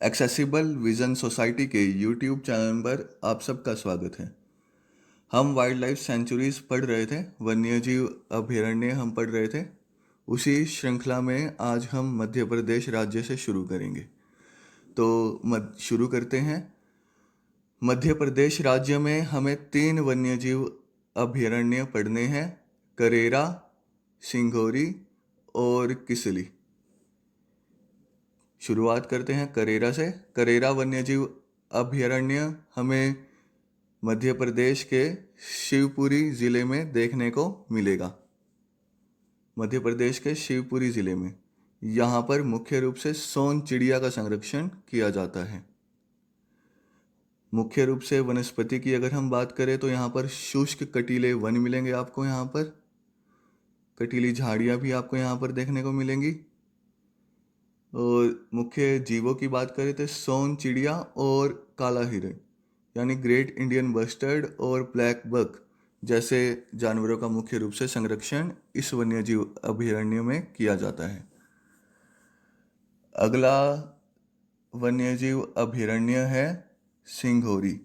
Accessible vision society के YouTube channel पर आप सबका स्वागत है। हम वाइल्ड लाइफ सेंचुरीज पढ़ रहे थे, वन्यजीव अभयारण्य हम पढ़ रहे थे। उसी श्रृंखला में आज हम मध्य प्रदेश राज्य से शुरू करेंगे। तो शुरू करते हैं। मध्य प्रदेश राज्य में हमें 3 वन्यजीव अभयारण्य पढ़ने हैं: करेरा, सिंघोरी और किसली। शुरुआत करते हैं करेरा से। करेरा वन्यजीव अभयारण्य हमें मध्य प्रदेश के शिवपुरी ज़िले में देखने को मिलेगा। मध्य प्रदेश के शिवपुरी ज़िले में यहाँ पर मुख्य रूप से सोन चिड़िया का संरक्षण किया जाता है। मुख्य रूप से वनस्पति की अगर हम बात करें तो यहाँ पर शुष्क कटीले वन मिलेंगे आपको। यहाँ पर कटीली झाड़ियाँ भी आपको यहाँ पर देखने को मिलेंगी। और मुख्य जीवों की बात करें तो सोन चिड़िया और काला हिरण यानी ग्रेट इंडियन बस्टर्ड और ब्लैक बक जैसे जानवरों का मुख्य रूप से संरक्षण इस वन्यजीव अभयारण्य में किया जाता है। अगला वन्यजीव अभयारण्य है सिंघोरी।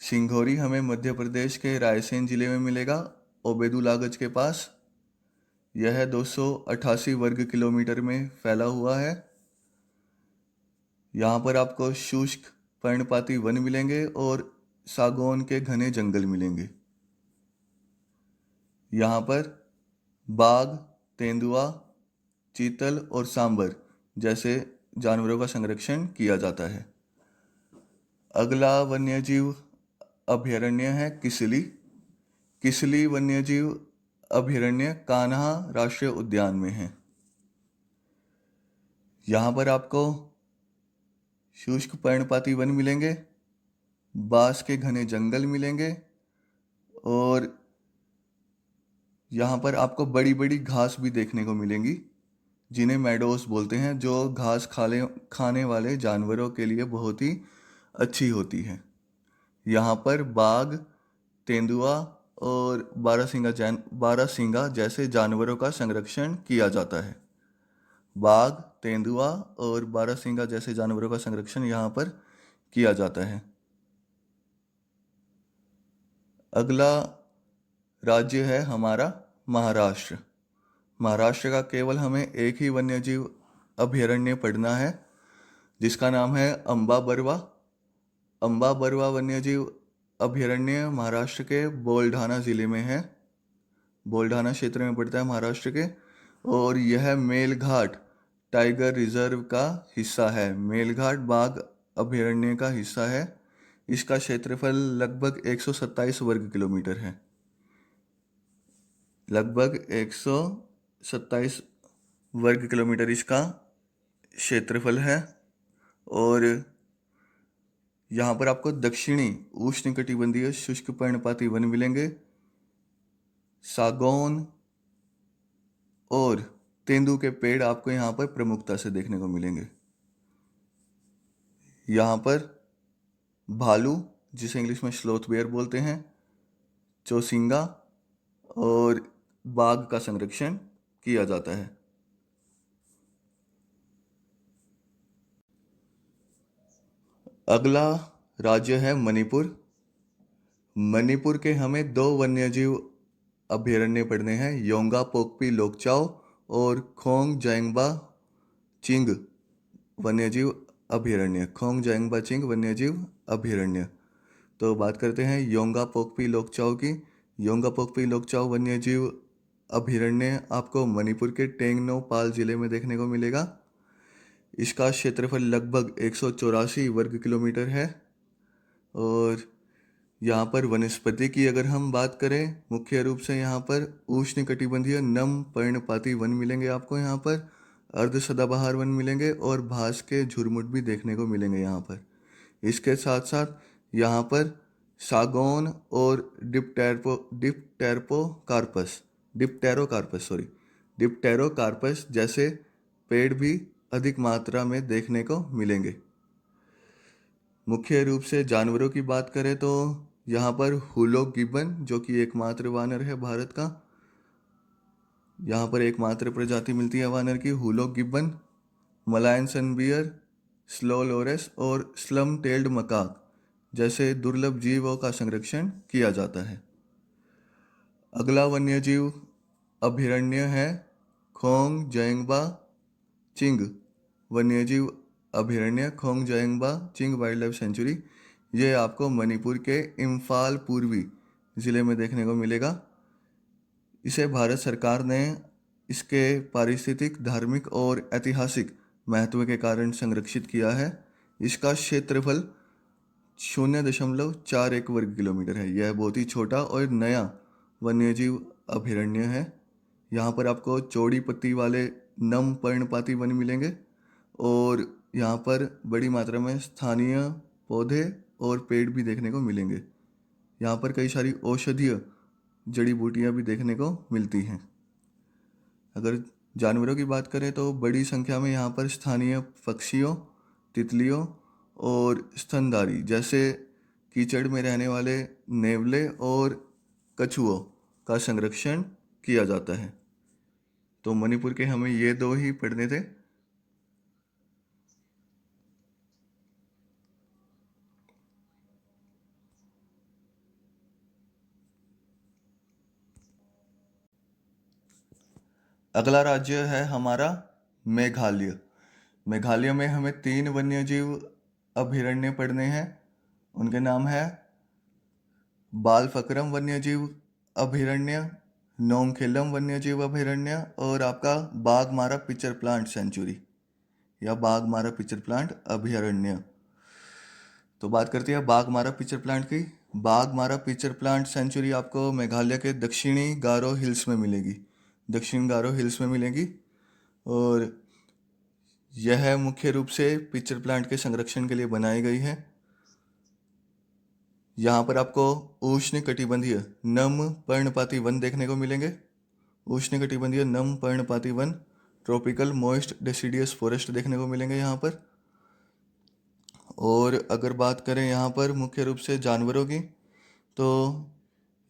सिंघोरी हमें मध्य प्रदेश के रायसेन जिले में मिलेगा, ओबेदुलागज के पास। यह 288 वर्ग किलोमीटर में फैला हुआ है। यहाँ पर आपको शुष्क पर्णपाती वन मिलेंगे और सागौन के घने जंगल मिलेंगे। यहाँ पर बाघ, तेंदुआ, चीतल और सांबर जैसे जानवरों का संरक्षण किया जाता है। अगला वन्यजीव अभयारण्य है किसली। किसली वन्यजीव अभयारण्य कान्हा राष्ट्रीय उद्यान में है। यहाँ पर आपको शुष्क पर्णपाती वन मिलेंगे, बांस के घने जंगल मिलेंगे और यहाँ पर आपको बड़ी बड़ी घास भी देखने को मिलेंगी जिन्हें मेडोस बोलते हैं, जो घास खाने वाले जानवरों के लिए बहुत ही अच्छी होती है। यहाँ पर बाघ, तेंदुआ और बारहसिंगा जैसे जानवरों का संरक्षण किया जाता है। बाघ, तेंदुआ और बारहसिंगा जैसे जानवरों का संरक्षण यहाँ पर किया जाता है। अगला राज्य है हमारा महाराष्ट्र। महाराष्ट्र का केवल हमें एक ही वन्यजीव अभयारण्य पढ़ना है जिसका नाम है अंबा बरवा। अंबा बरवा वन्यजीव अभयारण्य महाराष्ट्र के बोलढाना ज़िले में है। बोलढाना क्षेत्र में पड़ता है महाराष्ट्र के। और यह मेलघाट टाइगर रिजर्व का हिस्सा है। मेलघाट बाघ अभयारण्य का हिस्सा है। इसका क्षेत्रफल लगभग 127 वर्ग किलोमीटर है। लगभग 127 वर्ग किलोमीटर इसका क्षेत्रफल है। और यहाँ पर आपको दक्षिणी उष्णकटिबंधीय शुष्क पर्णपाती वन मिलेंगे, सागौन और तेंदू के पेड़ आपको यहाँ पर प्रमुखता से देखने को मिलेंगे। यहाँ पर भालू, जिसे इंग्लिश में स्लोथ बेयर बोलते हैं, चौसिंगा और बाघ का संरक्षण किया जाता है। अगला राज्य है मणिपुर। मणिपुर के हमें 2 वन्यजीव अभयारण्य पढ़ने हैं: योंगा पोकपी लोकचाव और खोंग जांगबा चिंग वन्यजीव अभयारण्य। खोंग जांगबा चिंग वन्यजीव अभयारण्य। तो बात करते हैं योंगा पोकपी लोकचाव की। योंगा पोकपी लोकचाव वन्यजीव अभयारण्य आपको मणिपुर के टेंगनो पाल जिले में देखने को मिलेगा। इसका क्षेत्रफल लगभग 184 वर्ग किलोमीटर है। और यहाँ पर वनस्पति की अगर हम बात करें, मुख्य रूप से यहाँ पर उष्णकटिबंधीय नम पर्णपाती वन मिलेंगे आपको। यहाँ पर अर्ध सदाबहार वन मिलेंगे और घास के झुरमुट भी देखने को मिलेंगे यहाँ पर। इसके साथ साथ यहाँ पर सागौन और डिप्टेरोकार्पस जैसे पेड़ भी अधिक मात्रा में देखने को मिलेंगे। मुख्य रूप से जानवरों की बात करें तो यहाँ पर हुलो गिब्बन, जो कि एकमात्र वानर है भारत का। यहाँ पर एकमात्र प्रजाति मिलती है वानर की, हुलो गिब्बन, मलायन सन बियर, स्लोलोरस और स्लम टेल्ड मकाक जैसे दुर्लभ जीवों का संरक्षण किया जाता है। अगला वन्यजीव अभयारण्य है खोंग जयंगबा चिंग वन्यजीव अभयारण्य, खोंग जयंगबा चिंग वाइल्ड लाइफ सेंचुरी। ये आपको मणिपुर के इम्फाल पूर्वी ज़िले में देखने को मिलेगा। इसे भारत सरकार ने इसके पारिस्थितिक, धार्मिक और ऐतिहासिक महत्व के कारण संरक्षित किया है। इसका क्षेत्रफल 0.41 वर्ग किलोमीटर है। यह बहुत ही छोटा और नया वन्यजीव अभयारण्य है। यहाँ पर आपको चौड़ी पत्ती वाले नम पर्णपाती वन मिलेंगे और यहाँ पर बड़ी मात्रा में स्थानीय पौधे और पेड़ भी देखने को मिलेंगे। यहाँ पर कई सारी औषधीय जड़ी बूटियाँ भी देखने को मिलती हैं। अगर जानवरों की बात करें तो बड़ी संख्या में यहाँ पर स्थानीय पक्षियों, तितलियों और स्तनधारी जैसे कीचड़ में रहने वाले नेवले और कछुओं का संरक्षण किया जाता है। तो मणिपुर के हमें ये दो ही पढ़ने थे। अगला राज्य है हमारा मेघालय। मेघालय में हमें 3 वन्यजीव अभयारण्य पढ़ने हैं। उनके नाम है बालफक्रम वन्यजीव अभयारण्य, नोंगखेलम वन्यजीव अभयारण्य और आपका बाघमारा पिक्चर प्लांट सेंचुरी या बाघमारा पिक्चर प्लांट अभयारण्य। तो बात करते हैं बाघमारा पिक्चर प्लांट की। बाघमारा पिक्चर प्लांट सेंचुरी आपको मेघालय के दक्षिणी गारो हिल्स में मिलेगी, दक्षिण गारो हिल्स में मिलेगी। और यह मुख्य रूप से पिक्चर प्लांट के संरक्षण के लिए बनाई गई है। यहाँ पर आपको उष्ण कटिबंधीय नम पर्णपाती वन देखने को मिलेंगे। उष्ण कटिबंधीय नम पर्णपाती one, tropical moist deciduous forest देखने को मिलेंगे यहाँ पर। और अगर बात करें यहाँ पर मुख्य रूप से जानवरों की, तो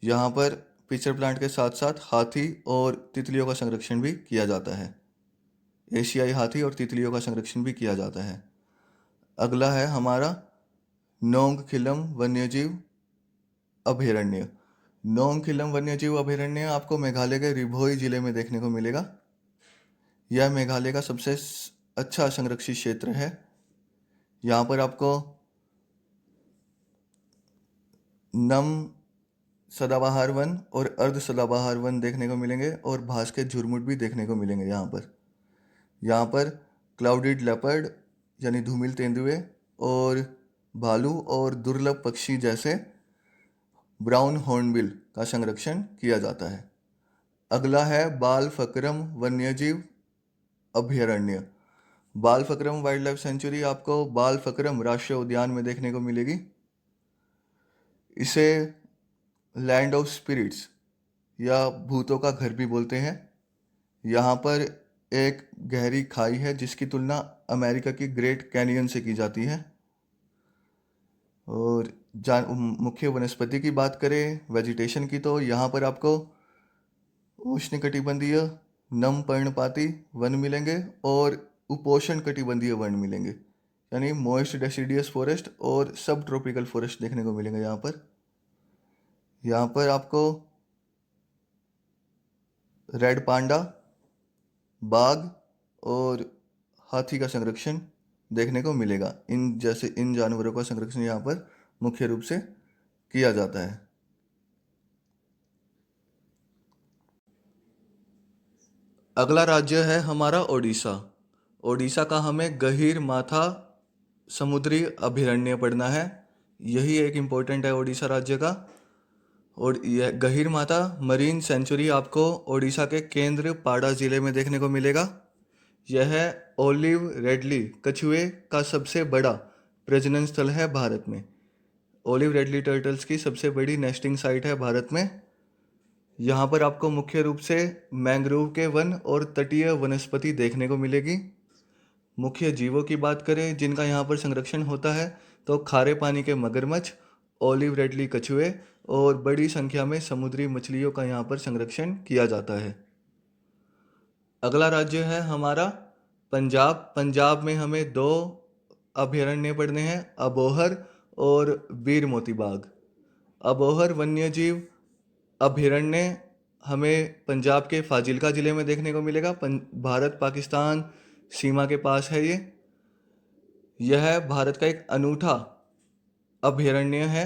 यहाँ पर पिक्चर प्लांट के साथ साथ हाथी और तितलियों का संरक्षण भी किया जाता है। एशियाई हाथी और तितलियों का संरक्षण भी किया जाता है। अगला है हमारा नोंगखिलम वन्यजीव अभयारण्य। नोंगखिलम वन्यजीव अभयारण्य आपको मेघालय के रिभोई जिले में देखने को मिलेगा। यह मेघालय का सबसे अच्छा संरक्षित क्षेत्र है। यहाँ पर आपको नम सदाबहार वन और अर्ध सदाबहार वन देखने को मिलेंगे और घास के झुरमुट भी देखने को मिलेंगे। यहाँ पर क्लाउडेड लेपर्ड यानी धूमिल तेंदुए और भालू और दुर्लभ पक्षी जैसे ब्राउन हॉर्नबिल का संरक्षण किया जाता है। अगला है बालफक्रम वन्यजीव अभयारण्य। बालफक्रम वाइल्ड लाइफ सेंचुरी आपको बालफक्रम राष्ट्रीय उद्यान में देखने को मिलेगी। इसे लैंड ऑफ स्पिरिट्स या भूतों का घर भी बोलते हैं। यहाँ पर एक गहरी खाई है जिसकी तुलना अमेरिका की ग्रेट कैनियन से की जाती है। और मुख्य वनस्पति की बात करें, वेजिटेशन की, तो यहाँ पर आपको उष्णकटिबंधीय नम पर्णपाती वन मिलेंगे और उपोष्ण कटिबंधीय वन मिलेंगे, यानी मॉइस्ट डेसिडियस फॉरेस्ट और सब ट्रॉपिकल फॉरेस्ट देखने को मिलेंगे। यहाँ पर आपको रेड पांडा, बाघ और हाथी का संरक्षण देखने को मिलेगा। इन जानवरों का संरक्षण यहाँ पर मुख्य रूप से किया जाता है। अगला राज्य है हमारा ओडिशा। ओडिशा का हमें गहीर माथा समुद्री अभयारण्य पढ़ना है। यही एक इम्पोर्टेंट है ओडिशा राज्य का। और यह गहीर माथा मरीन सेंचुरी आपको ओडिशा के केंद्र पाड़ा ज़िले में देखने को मिलेगा। यह ओलिव रेडली कछुए का सबसे बड़ा प्रजनन स्थल है भारत में। ओलिव रेडली टर्टल्स की सबसे बड़ी नेस्टिंग साइट है भारत में। यहाँ पर आपको मुख्य रूप से मैंग्रोव के वन और तटीय वनस्पति देखने को मिलेगी। मुख्य जीवों की बात करें जिनका यहाँ पर संरक्षण होता है, तो खारे पानी के मगरमच्छ, ओलिव रेडली कछुए और बड़ी संख्या में समुद्री मछलियों का यहाँ पर संरक्षण किया जाता है। अगला राज्य है हमारा पंजाब। पंजाब में हमें 2 अभयारण्य पड़ने हैं अबोहर और वीर मोती बाग। अबोहर वन्यजीव अभयारण्य हमें पंजाब के फाजिल्का ज़िले में देखने को मिलेगा। भारत पाकिस्तान सीमा के पास है ये। यह भारत का एक अनूठा अभयारण्य है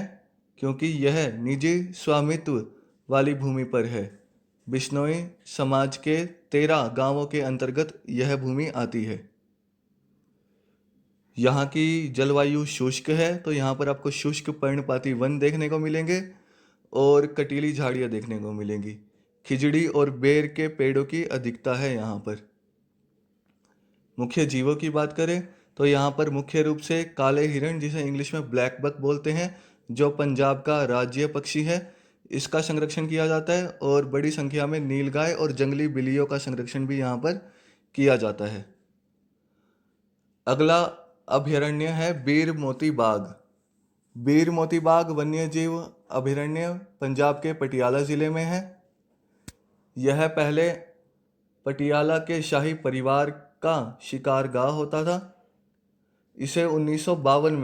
क्योंकि यह निजी स्वामित्व वाली भूमि पर है। बिश्नोई समाज के 13 गांवों के अंतर्गत यह भूमि आती है। यहाँ की जलवायु शुष्क है, तो यहाँ पर आपको शुष्क पर्णपाती वन देखने को मिलेंगे और कटीली झाड़ियाँ देखने को मिलेंगी। खिजड़ी और बेर के पेड़ों की अधिकता है यहाँ पर। मुख्य जीवों की बात करें तो यहाँ पर मुख्य रूप से काले हिरण, जिसे इंग्लिश में ब्लैक बक बोलते हैं, जो पंजाब का राज्य पक्षी है, इसका संरक्षण किया जाता है। और बड़ी संख्या में नीलगाय और जंगली बिल्लियों का संरक्षण भी यहाँ पर किया जाता है। अगला अभयारण्य है बीर मोती बाग। बीर मोती बाग वन्यजीव अभयारण्य पंजाब के पटियाला ज़िले में है। यह पहले पटियाला के शाही परिवार का शिकारगाह होता था। इसे 1952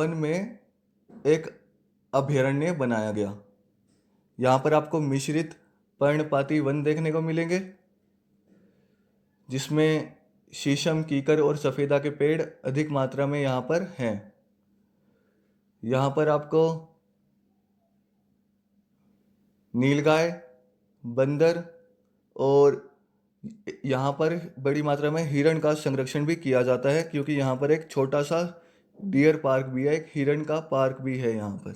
में एक अभयारण्य बनाया गया। यहाँ पर आपको मिश्रित पर्णपाती वन देखने को मिलेंगे, जिसमें शीशम, कीकर और सफ़ेदा के पेड़ अधिक मात्रा में यहाँ पर हैं। यहाँ पर आपको नीलगाय, बंदर और यहाँ पर बड़ी मात्रा में हिरण का संरक्षण भी किया जाता है, क्योंकि यहाँ पर एक छोटा सा डियर पार्क भी है, एक हिरण का पार्क भी है यहाँ पर।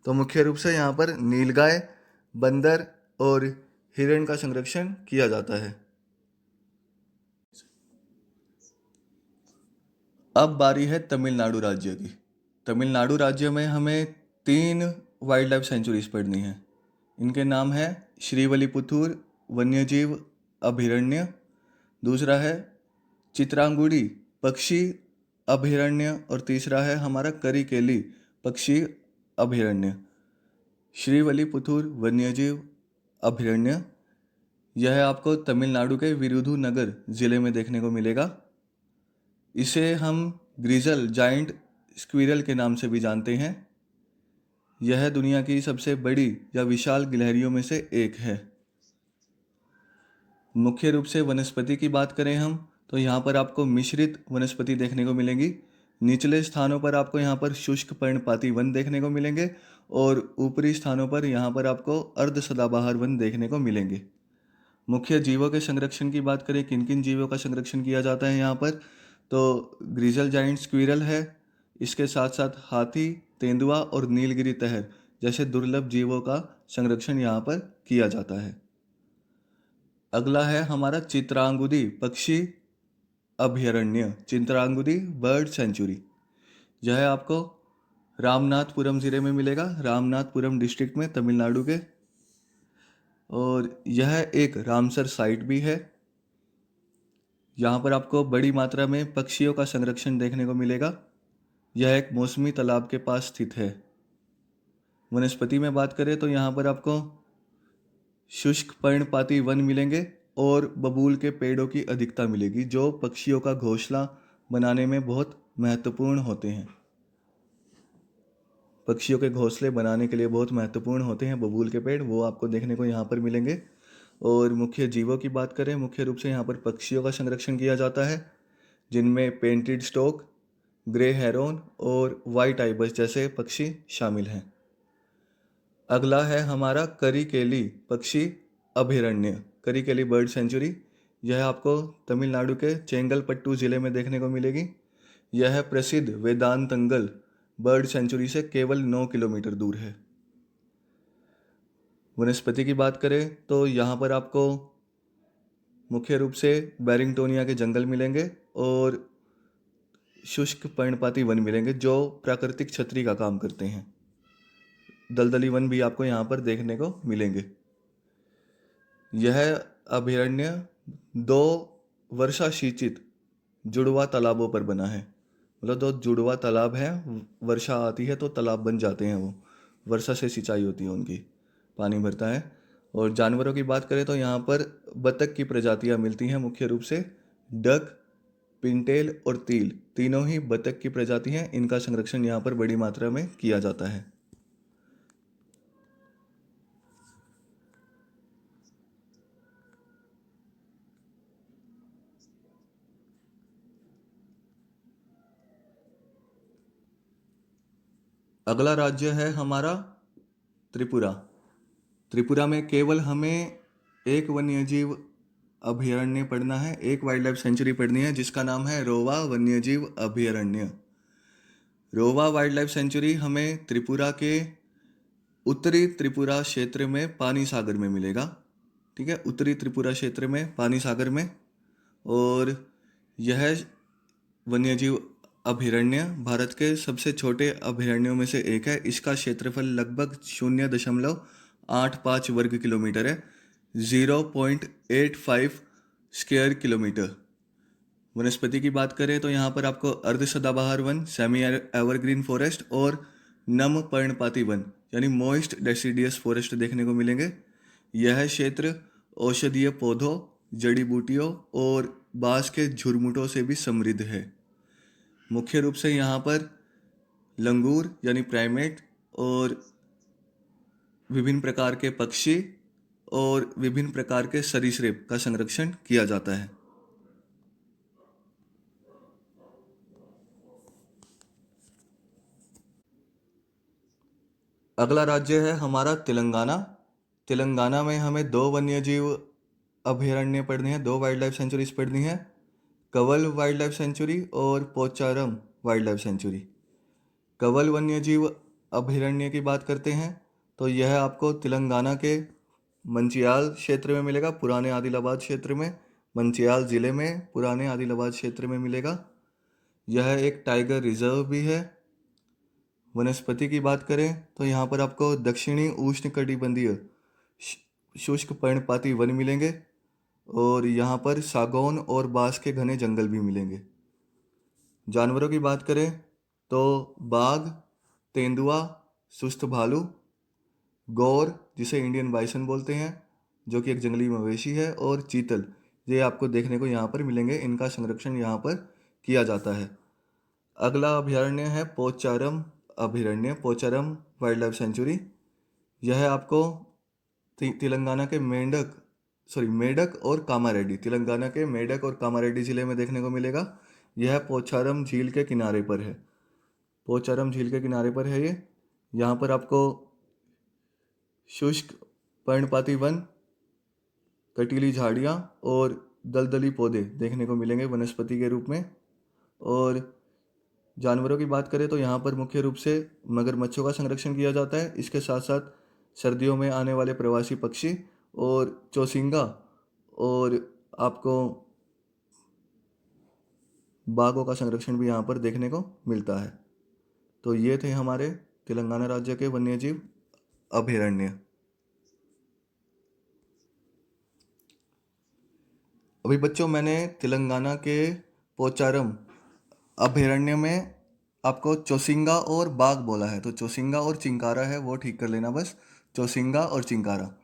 तो मुख्य रूप से यहाँ पर नीलगाय, बंदर और हिरण का संरक्षण किया जाता है। अब बारी है तमिलनाडु राज्य की। तमिलनाडु राज्य में हमें 3 वाइल्ड लाइफ सेंचुरीज पढ़नी है। इनके नाम है श्रीवल्लीपुथूर वन्यजीव अभयारण्य, दूसरा है चित्रांगुडी पक्षी अभयारण्य और तीसरा है हमारा करिकेली पक्षी अभयारण्य। श्रीवल्लीपुथूर वन्यजीव अभयारण्य यह आपको तमिलनाडु के विरुधुनगर ज़िले में देखने को मिलेगा। इसे हम ग्रिजल जाइंट स्क्विरल के नाम से भी जानते हैं। यह दुनिया की सबसे बड़ी या विशाल गिलहरियों में से एक है। मुख्य रूप से वनस्पति की बात करें हम तो यहाँ पर आपको मिश्रित वनस्पति देखने को मिलेंगी। निचले स्थानों पर आपको यहाँ पर शुष्क पर्णपाती वन देखने को मिलेंगे और ऊपरी स्थानों पर यहाँ पर आपको अर्ध सदाबहार वन देखने को मिलेंगे। मुख्य जीवों के संरक्षण की बात करें, किन किन जीवों का संरक्षण किया जाता है यहाँ पर, तो ग्रिजल जाइंट स्क्विरल है। इसके साथ साथ हाथी, तेंदुआ और नीलगिरी तहर जैसे दुर्लभ जीवों का संरक्षण यहाँ पर किया जाता है। अगला है हमारा चित्रांगुदी पक्षी अभयारण्य, चित्रांगुदी बर्ड सेंचुरी। यह आपको रामनाथपुरम ज़िले में मिलेगा, रामनाथपुरम डिस्ट्रिक्ट में, तमिलनाडु के। और यह एक रामसर साइट भी है। यहाँ पर आपको बड़ी मात्रा में पक्षियों का संरक्षण देखने को मिलेगा। यह एक मौसमी तालाब के पास स्थित है। वनस्पति में बात करें तो यहाँ पर आपको शुष्क पर्णपाती वन मिलेंगे और बबूल के पेड़ों की अधिकता मिलेगी, जो पक्षियों का घोंसला बनाने में बहुत महत्वपूर्ण होते हैं। पक्षियों के घोंसले बनाने के लिए बहुत महत्वपूर्ण होते हैं बबूल के पेड़, वो आपको देखने को यहाँ पर मिलेंगे। और मुख्य जीवों की बात करें, मुख्य रूप से यहाँ पर पक्षियों का संरक्षण किया जाता है, जिनमें पेंटेड स्टॉक, ग्रे हेरोन और वाइट आइबस जैसे पक्षी शामिल हैं। अगला है हमारा करिकेली पक्षी अभयारण्य, करिकेली बर्ड सेंचुरी। यह आपको तमिलनाडु के चेंगलपट्टू ज़िले में देखने को मिलेगी। यह प्रसिद्ध वेदांतंगल बर्ड सेंचुरी से केवल 9 किलोमीटर दूर है। वनस्पति की बात करें तो यहाँ पर आपको मुख्य रूप से बैरिंगटोनिया के जंगल मिलेंगे और शुष्क पर्णपाती वन मिलेंगे, जो प्राकृतिक छतरी का काम करते हैं। दलदली वन भी आपको यहाँ पर देखने को मिलेंगे। यह अभयारण्य 2 वर्षा सिंचित जुड़वा तालाबों पर बना है। मतलब 2 जुड़वा तालाब हैं, वर्षा आती है तो तालाब बन जाते हैं, वो वर्षा से सिंचाई होती है, उनकी पानी भरता है। और जानवरों की बात करें तो यहाँ पर बतख की प्रजातियाँ मिलती हैं, मुख्य रूप से डक, पिनटेल औरतील तीनों ही बतख की प्रजाति हैं। इनका संरक्षण यहाँ पर बड़ी मात्रा में किया जाता है। अगला राज्य है हमारा त्रिपुरा। त्रिपुरा में केवल हमें एक वन्यजीव अभयारण्य पढ़ना है, एक वाइल्ड लाइफ सेंचुरी पढ़नी है, जिसका नाम है रोवा वन्यजीव अभयारण्य। रोवा वाइल्ड लाइफ सेंचुरी हमें त्रिपुरा के उत्तरी त्रिपुरा क्षेत्र में पानी सागर में मिलेगा। ठीक है, उत्तरी त्रिपुरा क्षेत्र में पानी सागर में। और यह वन्यजीव अभयारण्य भारत के सबसे छोटे अभयारण्यों में से एक है। इसका क्षेत्रफल लगभग 0.85 वर्ग किलोमीटर है, 0.85 स्क्वायर किलोमीटर। वनस्पति की बात करें तो यहाँ पर आपको अर्ध सदाबहार वन, सेमी एवरग्रीन फॉरेस्ट और नम पर्णपाती वन यानी मॉइस्ट डेसिडियस फॉरेस्ट देखने को मिलेंगे। यह क्षेत्र औषधीय पौधों, जड़ी बूटियों और बांस के झुरमुटों से भी समृद्ध है। मुख्य रूप से यहाँ पर लंगूर यानी प्राइमेट और विभिन्न प्रकार के पक्षी और विभिन्न प्रकार के सरीसृप का संरक्षण किया जाता है। अगला राज्य है हमारा तेलंगाना। तेलंगाना में हमें दो वन्यजीव अभयारण्य पढ़ने हैं, दो वाइल्ड लाइफ सेंचुरीज पढ़नी है, कवल वाइल्ड लाइफ सेंचुरी और पोचारम वाइल्ड लाइफ सेंचुरी। कवल वन्यजीव अभयारण्य की बात करते हैं तो यह आपको तेलंगाना के मंचियाल क्षेत्र में मिलेगा, पुराने आदिलाबाद क्षेत्र में, मंचियाल ज़िले में पुराने आदिलाबाद क्षेत्र में मिलेगा। यह एक टाइगर रिजर्व भी है। वनस्पति की बात करें तो यहाँ पर आपको दक्षिणी उष्णकटिबंधीय शुष्क पर्णपाती वन मिलेंगे और यहाँ पर सागौन और बांस के घने जंगल भी मिलेंगे। जानवरों की बात करें तो बाघ, तेंदुआ, सुस्त भालू, गौर जिसे इंडियन बाइसन बोलते हैं जो कि एक जंगली मवेशी है, और चीतल, ये आपको देखने को यहाँ पर मिलेंगे। इनका संरक्षण यहाँ पर किया जाता है। अगला अभयारण्य है पोचारम अभयारण्य, पोचारम वाइल्ड लाइफ सेंचुरी। यह आपको तेलंगाना के मेडक और कामारेड्डी, तेलंगाना के मेडक और कामारेड्डी ज़िले में देखने को मिलेगा। यह पोचारम झील के किनारे पर है, पोचारम झील के किनारे पर है ये। यहाँ पर आपको शुष्क पर्णपाती वन, कटीली झाड़ियाँ और दलदली पौधे देखने को मिलेंगे वनस्पति के रूप में। और जानवरों की बात करें तो यहाँ पर मुख्य रूप से मगरमच्छों का संरक्षण किया जाता है। इसके साथ साथ सर्दियों में आने वाले प्रवासी पक्षी और चौसिंगा और आपको बाघों का संरक्षण भी यहाँ पर देखने को मिलता है। तो ये थे हमारे तेलंगाना राज्य के वन्यजीव अभयारण्य। अभी बच्चों मैंने तेलंगाना के पोचारम अभयारण्य में आपको चौसिंगा और बाघ बोला है, तो चौसिंगा और चिंकारा है, वो ठीक कर लेना बस, चौसिंगा और चिंकारा।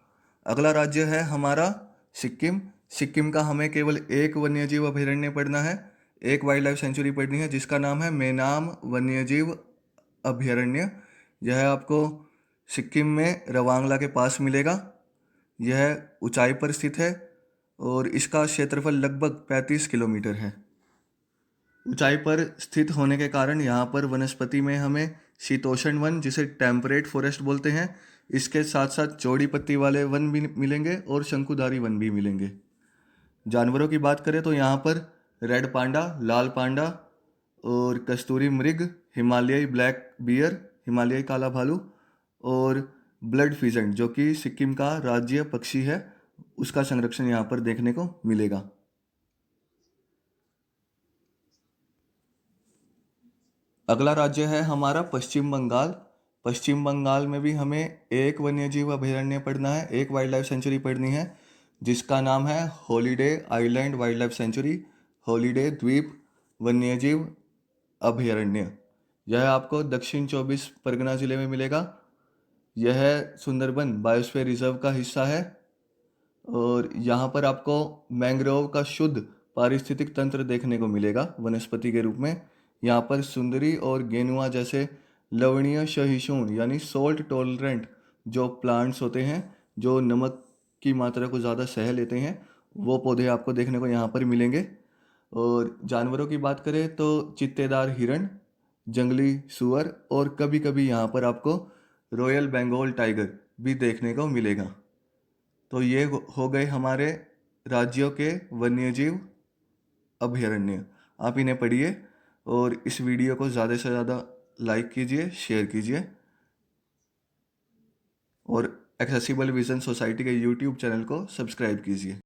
अगला राज्य है हमारा सिक्किम। सिक्किम का हमें केवल एक वन्यजीव अभयारण्य पढ़ना है, एक वाइल्ड लाइफ सेंचुरी पढ़नी है, जिसका नाम है मेनाम वन्यजीव अभयारण्य। यह आपको सिक्किम में रवांगला के पास मिलेगा। यह ऊंचाई पर स्थित है और इसका क्षेत्रफल लगभग 35 किलोमीटर है। ऊंचाई पर स्थित होने के कारण यहाँ पर वनस्पति में हमें शीतोष्ण वन जिसे टेम्परेट फॉरेस्ट बोलते हैं, इसके साथ साथ चौड़ी पत्ती वाले वन भी मिलेंगे और शंकुधारी वन भी मिलेंगे। जानवरों की बात करें तो यहाँ पर रेड पांडा, लाल पांडा और कस्तूरी मृग, हिमालयी ब्लैक बियर, हिमालयी काला भालू और ब्लड फिजेंट जो कि सिक्किम का राज्य पक्षी है, उसका संरक्षण यहाँ पर देखने को मिलेगा। अगला राज्य है हमारा पश्चिम बंगाल। पश्चिम बंगाल में भी हमें एक वन्यजीव अभयारण्य पढ़ना है, एक वाइल्ड लाइफ सेंचुरी पढ़नी है, जिसका नाम है holiday island wild life sanctuary, holiday द्वीप वन्यजीव अभयारण्य। यह आपको दक्षिण 24 परगना जिले में मिलेगा। यह सुंदरबन बायोस्फीयर रिजर्व का हिस्सा है और यहाँ पर आपको मैंग्रोव का शुद्ध पारिस्थितिक तंत्र देखने को मिलेगा वनस्पति के रूप में। यहाँ पर सुंदरी और गेनुआ जैसे लवणीय सहिष्णु यानी सॉल्ट टॉलरेंट जो प्लांट्स होते हैं, जो नमक की मात्रा को ज़्यादा सह लेते हैं, वो पौधे आपको देखने को यहाँ पर मिलेंगे। और जानवरों की बात करें तो चित्तेदार हिरण, जंगली सुअर और कभी कभी यहाँ पर आपको रॉयल बंगाल टाइगर भी देखने को मिलेगा। तो ये हो गए हमारे राज्यों के वन्यजीव अभयारण्य। आप इन्हें पढ़िए और इस वीडियो को ज़्यादा से ज़्यादा लाइक कीजिए, शेयर कीजिए और एक्सेसिबल विजन सोसाइटी के यूट्यूब चैनल को सब्सक्राइब कीजिए।